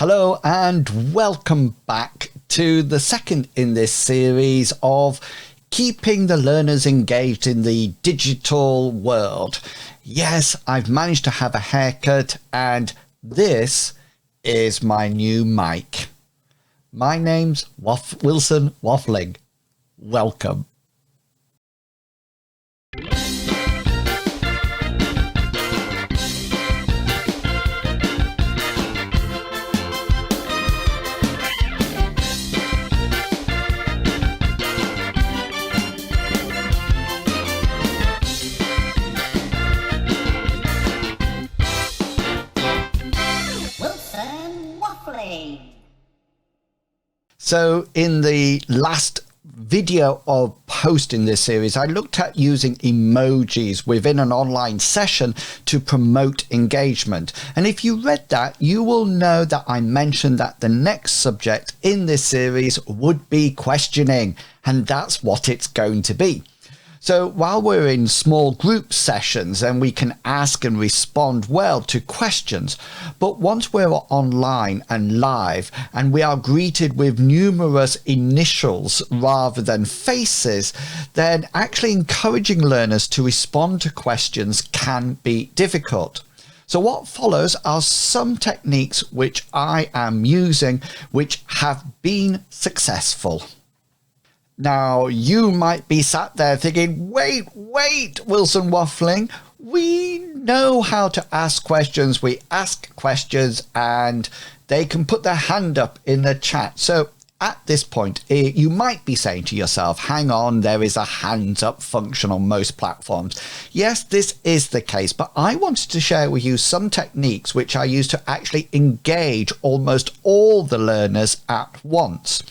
Hello and welcome back to the second in this series of keeping the learners engaged in the digital world. Yes, I've managed to have a haircut and this is my new mic. My name's Wilson Waffling. Welcome. So in the last video of posting this series, I looked at using emojis within an online session to promote engagement. And if you read that, you will know that I mentioned that the next subject in this series would be questioning, and that's what it's going to be. So while we're in small group sessions and we can ask and respond well to questions, but once we're online and live and we are greeted with numerous initials rather than faces, then actually encouraging learners to respond to questions can be difficult. So what follows are some techniques which I am using which have been successful. Now, you might be sat there thinking, wait, Wilson Waffling, we know how to ask questions. We ask questions and they can put their hand up in the chat. So at this point, you might be saying to yourself, hang on, there is a hands up function on most platforms. Yes, this is the case, but I wanted to share with you some techniques which I use to actually engage almost all the learners at once.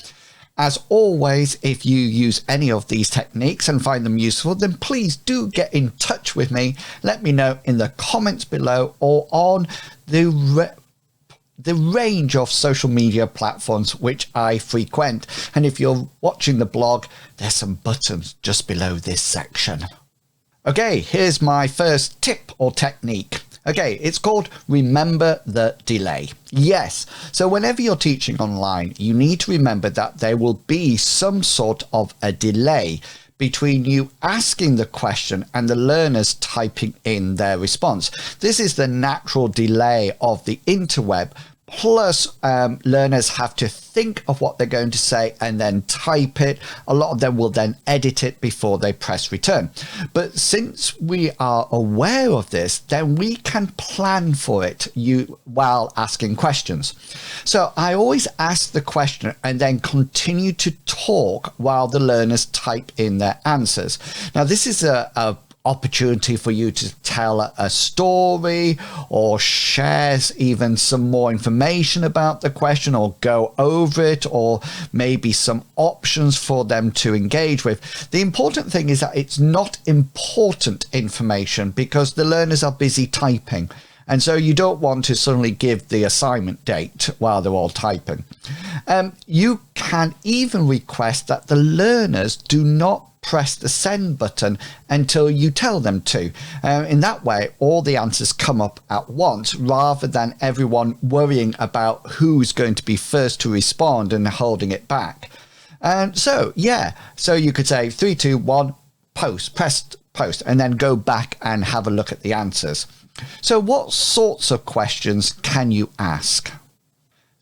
As always, if you use any of these techniques and find them useful, then please do get in touch with me. Let me know in the comments below or on the range of social media platforms which I frequent. And if you're watching the blog, there's some buttons just below this section. Okay, here's my first tip or technique. Okay, it's called Remember the Delay. Yes, so whenever you're teaching online, you need to remember that there will be some sort of a delay between you asking the question and the learners typing in their response. This is the natural delay of the interweb. Plus, learners have to think of what they're going to say and then type it. A lot of them will then edit it before they press return. But since we are aware of this, then we can plan for it while asking questions. So I always ask the question and then continue to talk while the learners type in their answers. Now, this is a opportunity for you to tell a story or share even some more information about the question or go over it, or maybe some options for them to engage with. The important thing is that it's not important information because the learners are busy typing. And so you don't want to suddenly give the assignment date while they're all typing. You can even request that the learners do not press the send button until you tell them to. In that way, all the answers come up at once rather than everyone worrying about who's going to be first to respond and holding it back. And so you could say 3, 2, 1, post, press post, and then go back and have a look at the answers. So what sorts of questions can you ask?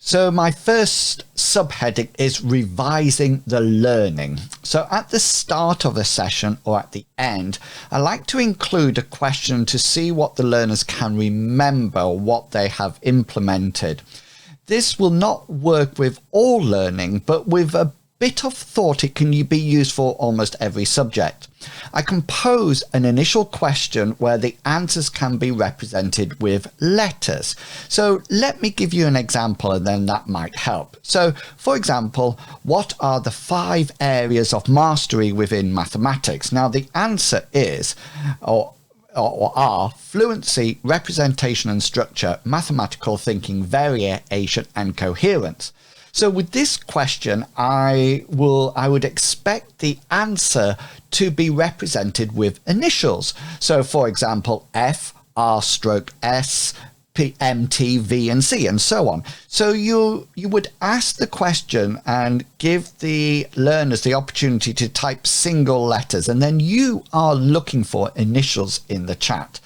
So my first subheading is revising the learning. So at the start of a session or at the end, I like to include a question to see what the learners can remember, what they have implemented. This will not work with all learning, but with a bit of thought it can be used for almost every subject. I can pose an initial question where the answers can be represented with letters. So let me give you an example and then that might help. So for example, what are the 5 areas of mastery within mathematics? Now the answer is, or are fluency, representation and structure, mathematical thinking, variation and coherence. So with this question, I would expect the answer to be represented with initials. So for example, F, R stroke S, M, T, V, and C, and so on. So you would ask the question and give the learners the opportunity to type single letters, and then you are looking for initials in the chat.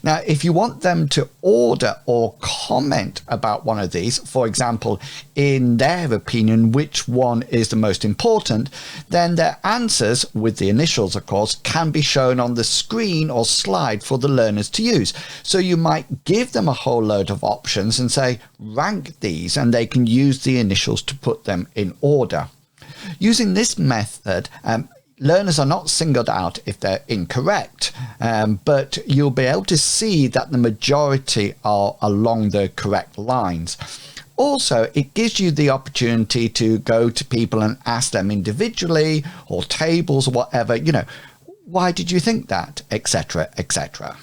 Now, if you want them to order or comment about one of these, for example, in their opinion, which one is the most important, then their answers, with the initials, of course, can be shown on the screen or slide for the learners to use. So you might give them a whole load of options and say, rank these, and they can use the initials to put them in order. Using this method, learners are not singled out if they're incorrect, but you'll be able to see that the majority are along the correct lines. Also, it gives you the opportunity to go to people and ask them individually, or tables or whatever, why did you think that, etc., etc.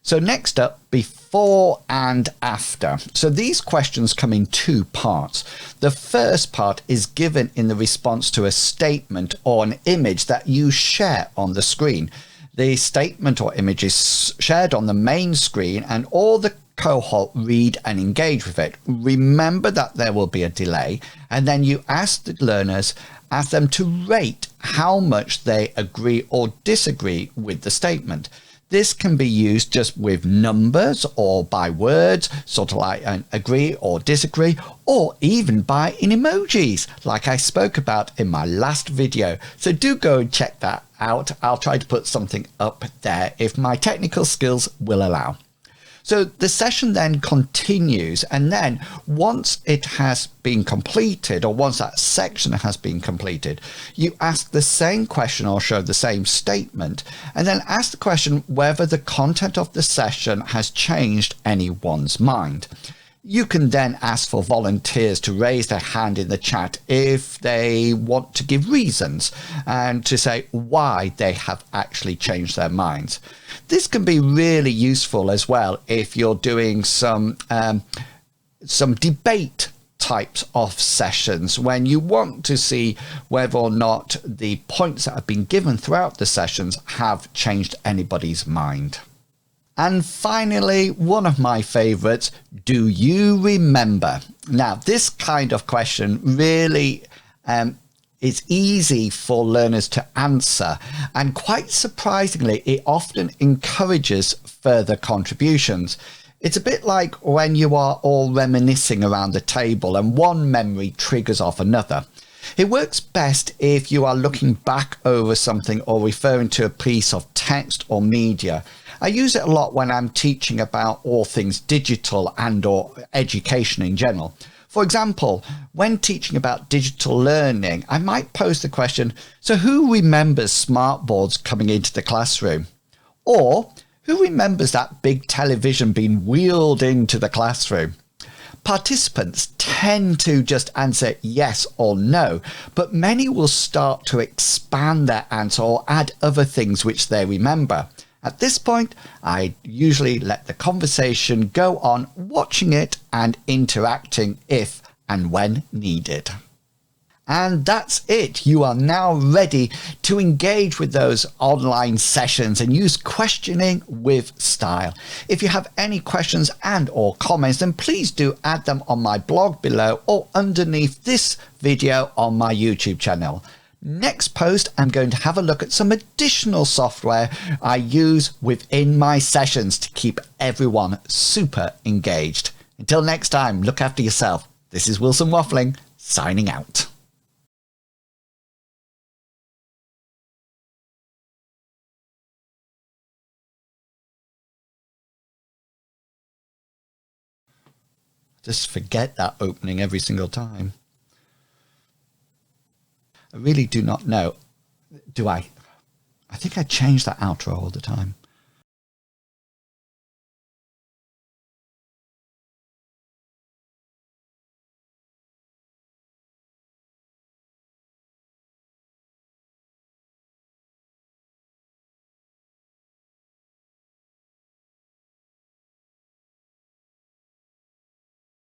So next up, before and after. So these questions come in two parts. The first part is given in the response to a statement or an image that you share on the screen. The statement or image is shared on the main screen, and all the cohort read and engage with it. Remember that there will be a delay, and then you ask them to rate how much they agree or disagree with the statement. This can be used just with numbers or by words, sort of like an agree or disagree, or even by in emojis, like I spoke about in my last video. So do go and check that out. I'll try to put something up there if my technical skills will allow. So the session then continues, and then once it has been completed, or once that section has been completed, you ask the same question or show the same statement, and then ask the question whether the content of the session has changed anyone's mind. You can then ask for volunteers to raise their hand in the chat if they want to give reasons and to say why they have actually changed their minds. This can be really useful as well if you're doing some debate types of sessions when you want to see whether or not the points that have been given throughout the sessions have changed anybody's mind. And finally, one of my favorites, do you remember? Now, this kind of question really is easy for learners to answer, and quite surprisingly, it often encourages further contributions. It's a bit like when you are all reminiscing around the table and one memory triggers off another. It works best if you are looking back over something or referring to a piece of text or media. I use it a lot when I'm teaching about all things digital and or education in general. For example, when teaching about digital learning, I might pose the question, so who remembers smartboards coming into the classroom? Or who remembers that big television being wheeled into the classroom? Participants tend to just answer yes or no, but many will start to expand their answer or add other things which they remember. At this point, I usually let the conversation go on, watching it and interacting if and when needed. And that's it. You are now ready to engage with those online sessions and use questioning with style. If you have any questions and or comments, then please do add them on my blog below or underneath this video on my YouTube channel. Next post, I'm going to have a look at some additional software I use within my sessions to keep everyone super engaged. Until next time, look after yourself. This is Wilson Waffling, signing out. Just forget that opening every single time. I really do not know. Do I? I think I change that outro all the time.